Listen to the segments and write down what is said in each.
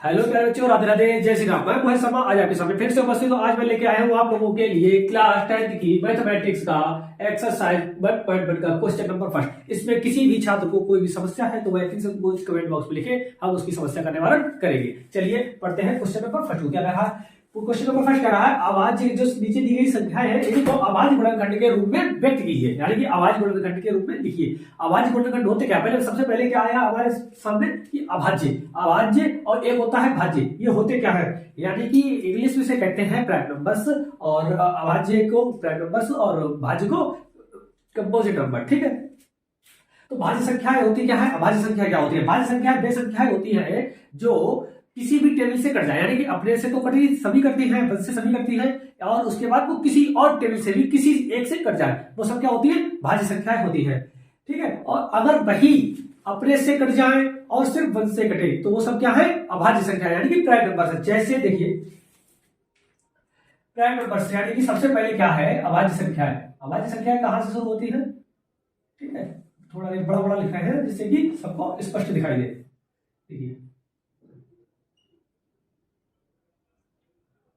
Hello प्यारे बच्चों, राधे राधे, जय श्री राम। मैं मोहित शर्मा आज आपके सामने फिर से उपस्थित हूँ। आज मैं लेके आया हूँ आप लोगों के लिए क्लास 10th की मैथमेटिक्स का एक्सरसाइज 1.1 का क्वेश्चन नंबर फर्स्ट। इसमें किसी भी छात्र को कोई भी समस्या है तो वह फिर से कमेंट बॉक्स में लिखे, हम उसकी समस्या का निवारण करेंगे। चलिए पढ़ते हैं क्वेश्चन नंबर फर्स्ट। क्या रहा है क्वेश्चन नंबर फर्स्ट? कह रहा है आवाज जो नीचे दी गई संख्या है इनको आवाज गुणनखंड के रूप में व्यक्त कीजिए, यानी कि आवाज गुणनखंड के रूप में लिखिए। आवाज गुणनखंड होते क्या? पहले सबसे पहले क्या आया हमारे सामने कि अभाज्य और एक होता है भाज्य। ये होते क्या है? यानी कि इंग्लिश में से कहते हैं प्राइम नंबर्स, और अभाज्य को प्राइम नंबर्स और भाज्य को कंपोजिट नंबर। ठीक है, तो भाज्य संख्याएं होती क्या है? अभाज्य संख्या क्या होती है? भाज्य संख्या वे संख्याएं होती है जो किसी भी टेबल से कट जाए, यानी कि अपने से तो कटी सभी करती है, बस से सभी करती है, और उसके बाद वो किसी और टेबल से भी किसी एक से कट जाए, वो सब क्या होती है? भाज्य संख्याएं होती है। ठीक है, और अगर वही अपने से कट जाए और सिर्फ वंश से कटे तो वो सब क्या है? अभाज्य संख्या, यानी कि प्राइम नंबर है। जैसे देखिए प्राइम नंबर यानी कि सबसे पहले क्या है? अभाज्य संख्या है। अभाज्य संख्या कहां से शुरू होती है? ठीक है, थोड़ा बड़ा बड़ा लिखा है जिससे कि सबको स्पष्ट दिखाई दे। देखिए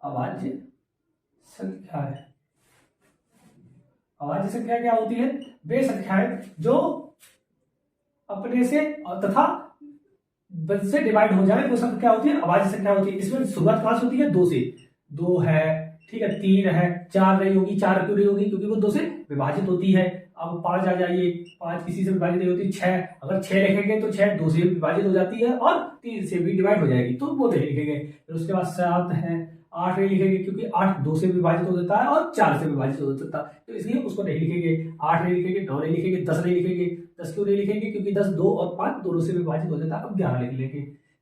अभाज्य संख्या है। अभाज्य संख्या क्या होती है? वे संख्याएं जो अपने से तथा वंश से डिवाइड हो जाए वो सब क्या होती है? अभाज्य संख्या होती है। इसमें शुरुआत कहां से होती है? 2 से। 2 है, ठीक है, 3 है, 4 नहीं होगी। 4 क्यों नहीं होगी? क्योंकि वो 2 से विभाजित होती है। अब 5 आ जाइए, 5 किसी से विभाजित नहीं होती। 6, अगर 6 लिखेंगे तो 6 2 से विभाजित हो जाती है और 3 से भी डिवाइड हो जाएगी, तो वो नहीं लिखेंगे। फिर उसके बाद 7 है, 8 नहीं लिखेंगे क्योंकि 8 2 से विभाजित हो जाता है और 4 से विभाजित हो जाता है, तो इसलिए उसको नहीं लिखेंगे। 8 नहीं लिखेंगे, 9 नहीं लिखेंगे, 10 नहीं लिखेंगे। 10 क्यों नहीं लिखेंगे? क्योंकि 10 2 और 5 दोनों से विभाजित हो जाता है। अब 11 लिख लेंगे।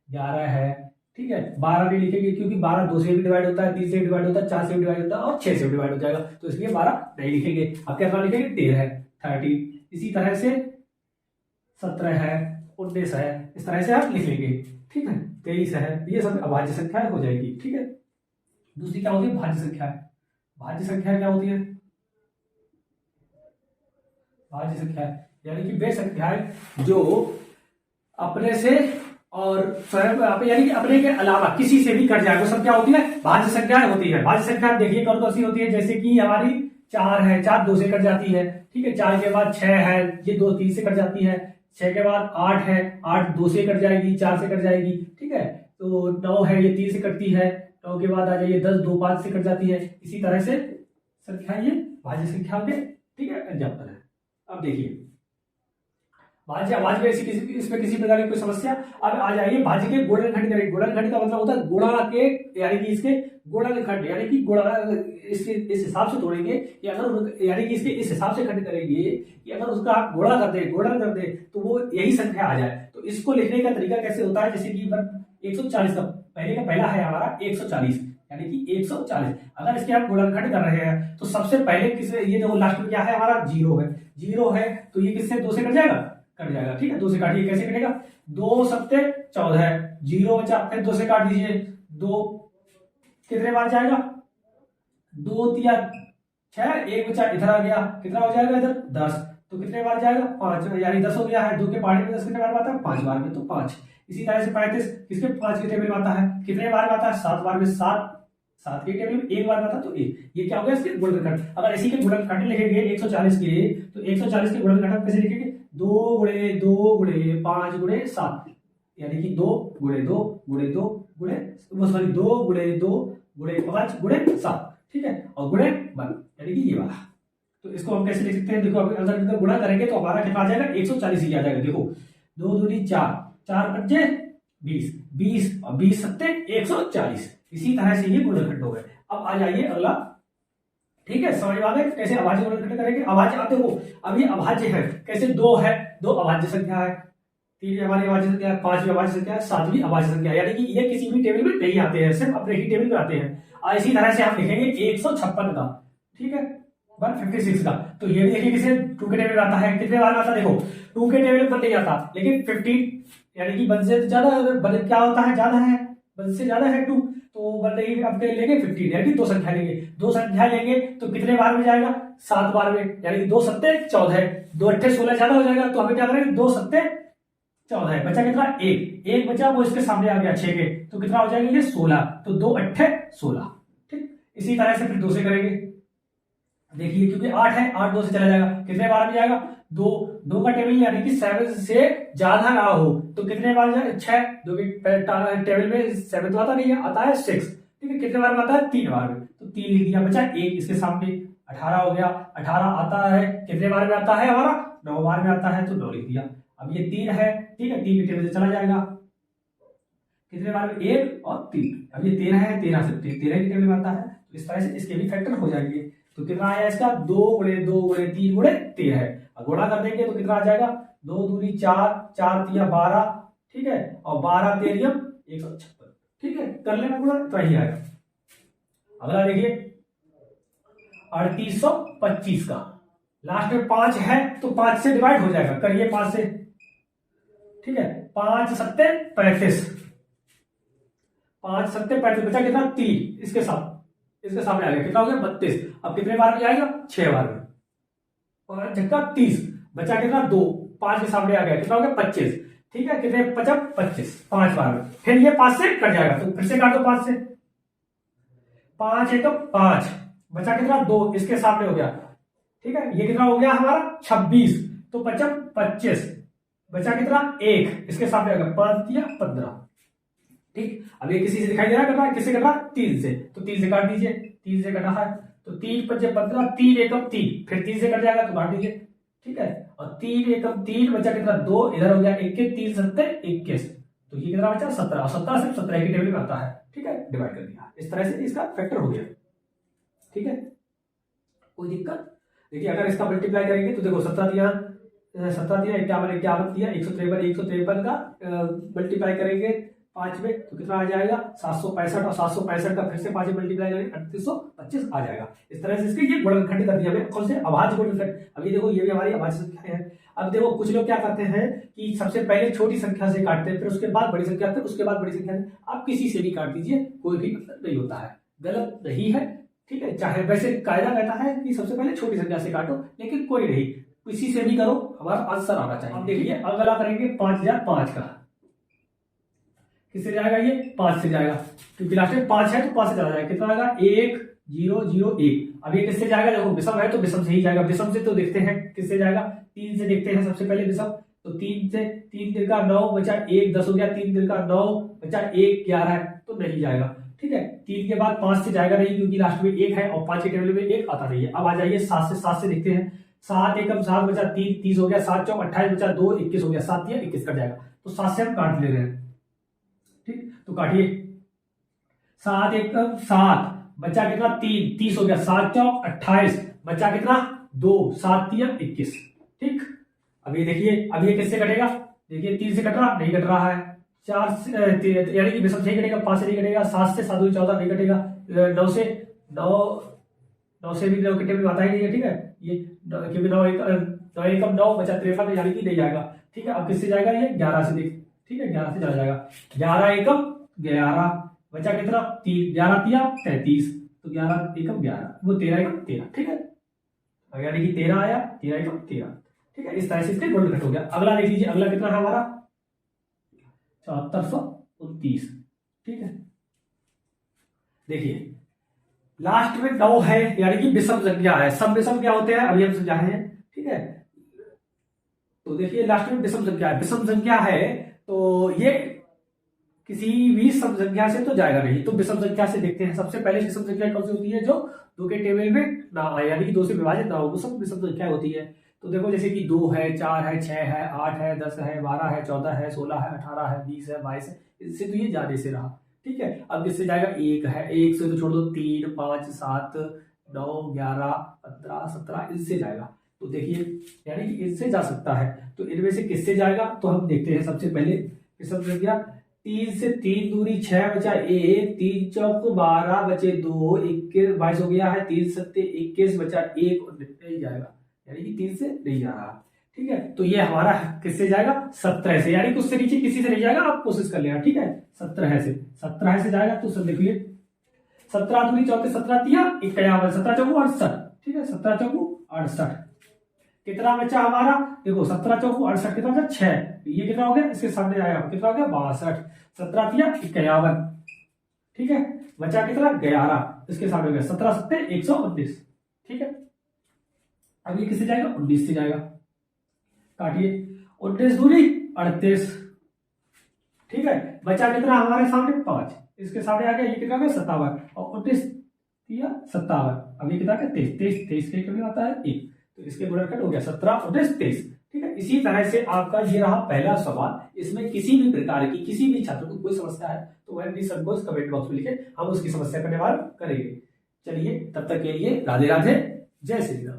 11 है, ठीक है। 12 नहीं लिखेंगे क्योंकि 12 2 से भी डिवाइड होता है, 3 से भी डिवाइड होता है, 4 से भी डिवाइड होता है और 6 से भी डिवाइड हो जाएगा, तो इसलिए 12 नहीं लिखेंगे। अब क्या लिखेंगे? 13 है, 13। इसी तरह से 17 है, 19 है, इस तरह से आप लिख लेंगे। ठीक है, 23 है, ये सब अभाज्य संख्या हो जाएगी। ठीक है, दूसरी क्या होती है? भाज्य संख्या है। भाज्य संख्या क्या होती है? भाज्य संख्या यानी कि वे संख्याएं जो अपने से और स्वयं यानी कि अपने के अलावा किसी से भी कट जाए वो सब क्या होती है? भाज्य संख्याएं होती है। भाज्य संख्या देखिए कौन कौन सी होती है? जैसे कि हमारी 4 है, 4 2 से कट जाती है। ठीक है, 4 के बाद 6 है, ये 2 3 से कट जाती है। 6 के बाद 8 है, 8 2 से कट जाएगी, 4 से कट जाएगी। ठीक है, तो 9 है, ये 3 से कटती है। 9 के बाद आ जाइए 10 2 5 से कट जाती है। इसी तरह से संख्या ये भाज्य संख्या के, ठीक है, एग्जाम्पल है। अब देखिए भाज्य अभाज्य इसमें किसी प्रकार की कोई समस्या। अब आ जाइए भाज्य के गुणनखंड करेंगे। गुणनखंड का मतलब होता है गुणा के, यानी कि इसके गुणनखंड, यानी कि गुणा इसके इस हिसाब से तोड़ेंगे कि अगर यानी कि इसके इस हिसाब से खंड करेंगे कि अगर उसका आप गुणा कर दे तो वो यही संख्या आ जाए। तो इसको लिखने का तरीका कैसे होता है? जैसे कि 140 का पहला है हमारा 140, यानी कि 140। अगर इसके आप गुणनखंड कर रहे हैं तो सबसे पहले किससे, ये जो लास्ट में क्या है हमारा? 0 है। 0 है तो ये किससे? 2 से कट जाएगा, कट जाएगा। ठीक है, 2 से काटिए, कैसे कटेगा? 2 सत्ते 14 है, 0 बचा, फिर 2 से काट दीजिए। 2 कितने बार जाएगा? 2 तिया 6, 1 बचा, इधर आ गया, कितना हो जाएगा इधर? 10। तो कितने बार जाएगा? 5, यानी 10 हो गया है। 2 के पहाड़े में 10 कितने बार आता है? 5 बार में, तो 5। इसी तरह से 35 किसके 5 के टेबल में आता है? कितने बार में आता है? 7 बार में। 7 के टेबल में 1 बार में आता है, तो 1। ये क्या हो गया? इसके गुणनखंड। अगर इसी के गुणनखंड लिखेंगे 140 के, तो 140 के गुणनखंड कैसे लिखेंगे? 2 गुणे 2 गुणे 5 गुणे 7, यानी कि 2 गुणे 2 गुणे 2 गुणे 2 गुणे 2 गुणे 5 गुणे 7। ठीक है, और गुणे 1 यानी कि ये वाला। तो इसको हम कैसे लिख सकते हैं? देखो अगर इनका गुणा करेंगे तो हमारा कितना आ जाएगा? 140 ही आ जाएगा। देखो 2 दूनी 4, 4 पंजे 20, 20 और 20 सत्ते 140। इसी तरह से ये गुणनखंड हो गए। अब आ जाइए अगला। ठीक है, समझ में आ गए कैसे अभाज्य गुणनखंड करेंगे? अभाज्य, अब देखो अब ये अभाज्य है कैसे? 2 है, 2 अभाज्य संख्या है, 3 हमारी अभाज्य संख्या है, 5 भी अभाज्य संख्या है, 7 भी अभाज्य संख्या है, यानी कि ये किसी भी टेबल में नहीं आते हैं, सिर्फ अपने ही टेबल में आते हैं। और इसी तरह से हम लिखेंगे 156 का, ठीक है, 156 का, तो ये भी देखिए किसे 2 के टेबल में आता है। कितने बार आता है? देखो 2 के टेबल में नहीं आता, लेकिन 15 यानी कि 1 से ज्यादा क्या होता है? ज्यादा है, 1 से ज्यादा है 2, तो 1 नहीं अपने लेंगे 15, यानी कि 2 संख्या लेंगे। 2 संख्या लेंगे तो कितने बार में जाएगा? 7 बार में, यानी कि 2 सत्ते 14 है, 2 अट्ठे 16 ज्यादा हो जाएगा, तो हमें क्या करेंगे? 2 सत्ते 14 है, बचा कितना एक, एक बचा वो इसके सामने आ गया 6 के, तो कितना हो जाएगा ये 16, तो 2 अट्ठे 16। ठीक, इसी तरह से फिर 2 से करेंगे। देखिए क्योंकि 8 है, 8 2 से चला जाएगा, कितने बार में जाएगा 2, 2 का टेबल यानी कि 7 से ज्यादा ना हो तो कितने बार जाएगा 6, 2 के टेबल में 7 तो आता नहीं है, आता है 6। ठीक है, कितने बार में आता है 3 बार में, तो 3 लिख दिया, बचा एक इसके सामने 18 हो गया। 18 आता है कितने बार में आता है हमारा 9 बार में आता है, तो 9 लिख दिया। अब ये 3 है, ठीक है, 3 के टेबल से चला जाएगा, कितने बार में 1 और 3। अब ये 13 है, 13 से 13 के टेबल में आता है, तो इस तरह से इसके भी फैक्टर हो जाएंगे। तो कितना आया इसका 2 गुणे 2 गुणे 3 गुणे 13 है। अब गुणा कर देंगे तो कितना आ जाएगा 2 दूनी 4, 4 तिया 12, ठीक है, और 12 तेरियम 156। ठीक है, कर लेना गुणा, तो यही आएगा। अगला देखिए 3825 का लास्ट में 5 है तो 5 से डिवाइड हो जाएगा, करिए 5 से। ठीक है, 5 सत्ते 35, 5 सत्ते 35, बचा कितना 3, इसके सामने आ गया, कितना हो गया 32। अब कितने बार में जाएगा 6 बार में, और झटका 30, बचा कितना 2, 5 के सामने आ गया, कितना हो गया 25। ठीक है, कितने 25, 5 बार में, फिर ये 5 से कट जाएगा, तो फिर से काट दो 5 से, 5 एक 5, बचा कितना 2, इसके सामने हो गया। ठीक है, ये कितना हो गया हमारा 26, तो 25, बचा कितना 1, इसके सामने हो गया 5 दिया 15। ठीक, अब ये किसी से दिखाई दे रहा है, किससे कट रहा है 3 से, तो 3 से काट दीजिए, 3 से कटा है तो 3 5 15, 3 एकम 3, फिर 3 से कट जाएगा तो काट दीजिए। ठीक है, और 3 एकम 3, बचा कितना 2, इधर हो गया 21, 3 सत्ते 21, तो ये कितना बचा 17, और 17 सिर्फ 17 के टेबल में आता है। ठीक है, डिवाइड कर दिया, इस तरह से इसका फैक्टर हो गया। ठीक है, कोई दिक्कत। देखिए अगर इसका मल्टीप्लाई करेंगे तो देखो 17 दिया 51 51 दिया 153 का मल्टीप्लाई करेंगे 5 में तो कितना आ जाएगा 765, और 765 का फिर से 5 मल्टीप्लाई करेंगे 3825 आ जाएगा। इस तरह से इसके ये गुणनखंड कर दिया कौन से अभाज्य गुणनखंड। अभी देखो ये भी हमारी अभाज्य संख्या है। अब देखो कुछ लोग क्या करते हैं कि सबसे पहले छोटी संख्या से काटते हैं, फिर उसके बाद बड़ी संख्या, फिर उसके बाद बड़ी संख्या। आप किसी से भी काट दीजिए, कोई भी मतलब नहीं होता है, गलत नहीं है। ठीक है, चाहे वैसे कायदा कहता है कि सबसे पहले छोटी संख्या से काटो, लेकिन कोई नहीं, किसी से भी करो, हमारा आंसर आना चाहिए। अब देखिए अगला करेंगे 5005 का, किससे जाएगा ये 5 से जाएगा, क्योंकि लास्ट में 5 है तो 5 से चला जाएगा, कितना आएगा 1001। अब ये किससे जाएगा, देखो विषम है तो विषम से ही जाएगा। विषम से तो देखते हैं किससे जाएगा, 3 से देखते हैं सबसे पहले विषम, तो 3 से 3 3 का 9 बचा 1 10 हो गया, 3 3 का 9 बचा 1 11 है, तो नहीं जाएगा। ठीक है, 3 के बाद 5 से जाएगा नहीं, क्योंकि लास्ट में 1 है और 5 के टेबल में 1 आता नहीं है। अब आ जाइए 7 से देखते हैं, 7 एकम 7 बचा 3 30 हो गया, 7 चौक 28 बचा 2 21 हो गया, 7 दिया 21 कट जाएगा, तो 7 से हम काट ले रहे हैं। ठीक, तो काटिए 7 एकम 7 बचा कितना 3 30 हो गया, 7 चौक 28 बचा कितना 2 7 दिया 21। ठीक, अब ये देखिए अब ये किससे कटेगा, देखिए 3 से कट रहा नहीं, कट रहा है 4 से यानी कि विषम से ही कटेगा, 5 से नहीं कटेगा, 7 से 7 2 14 नहीं कटेगा, 9 से 9 से भी 9 के टेबल में आता ही नहीं है। ठीक है, ये क्योंकि 9 एकम 9 बचा 53 यानी कि नहीं जाएगा। ठीक है, अब किससे जाएगा ये 11 से देख, ठीक है 11 से चला जाएगा, 11 एकम 11 बचा कितना 3 11 तिया 33, तो 11 एकम 11 वो 13 एकम 13। ठीक है, यानी कि 13 आया 13 एकम 13। ठीक है, इस तरह से इसके गुणनखंड हो गया। अगला देख लीजिए, अगला कितना है हमारा 7429। ठीक है, देखिए लास्ट में 9 है यानी कि विषम संख्या है। सब विषम क्या होते हैं अभी हम समझाए हैं। ठीक है, तो देखिए लास्ट में विषम संख्या है, विषम संख्या है तो ये किसी भी सम संख्या से तो जाएगा नहीं, तो विषम संख्या से देखते हैं। सबसे पहले विषम संख्या कौन सी होती है, जो 2 के टेबल में ना आए, यानी कि 2 से विभाजित ना हो, वो सब विषम संख्या होती है। तो देखो जैसे कि 2 है 4 है 6 है 8 है 10 है 12 है 14 है 16 है 18 है 20 है 22 है, इससे तो ये ज्यादा से रहा। ठीक है, अब किससे जाएगा 1 है, 1 से तो छोड़ दो 3 5 7 9 11 15 17 इससे जाएगा। तो देखिए यानी कि इससे जा सकता है, तो इनमें से किससे जाएगा तो हम देखते हैं। सबसे पहले विषम संख्या 3 से 3 दूरी 6 बचा 1, 3 चौक 12 बचे 2 21 22 हो गया है, 3 सत्ते 21 बचा 1 और नहीं जाएगा, यानी कि 3 से नहीं जा रहा। ठीक है, तो ये हमारा किससे जाएगा 17 से, यानी कि उससे नीचे किसी से नहीं जाएगा, आप कोशिश कर लेना। ठीक है, 17 से जाएगा, तो सब देखिए 17 दूरी 34 17 तिया 51 17 चौको 68। ठीक है, 17 चौको 68, कितना बचा हमारा, देखो 17 चौको 68, कितना बचा 6, ये कितना हो गया, इसके सामने आया कितना हो गया 62, 17 तिया 51, ठीक है, बचा कितना 11, इसके सामने हो गया 17 सत्ते 119, ठीक है। अब ये किससे जाएगा, 19 से जाएगा, काटिए, 19 दूनी 38, ठीक है, बचा कितना हमारे सामने 5, इसके सामने आ गया ये कितना हो गया 57, और 19 तिया 57, अब ये कितना 23, 23 के कितने आता है 1, तो इसके गुणनखंड हो गया 17 19 23, ठीक है। इसी तरह से आपका ये रहा पहला सवाल। इसमें किसी भी प्रकार की किसी भी छात्र को कोई समस्या है तो वह निसंकोच कमेंट बॉक्स में लिखे, हम उसकी समस्या का निवारण करेंगे। चलिए तब तक के लिए राधे राधे, जय श्री राम।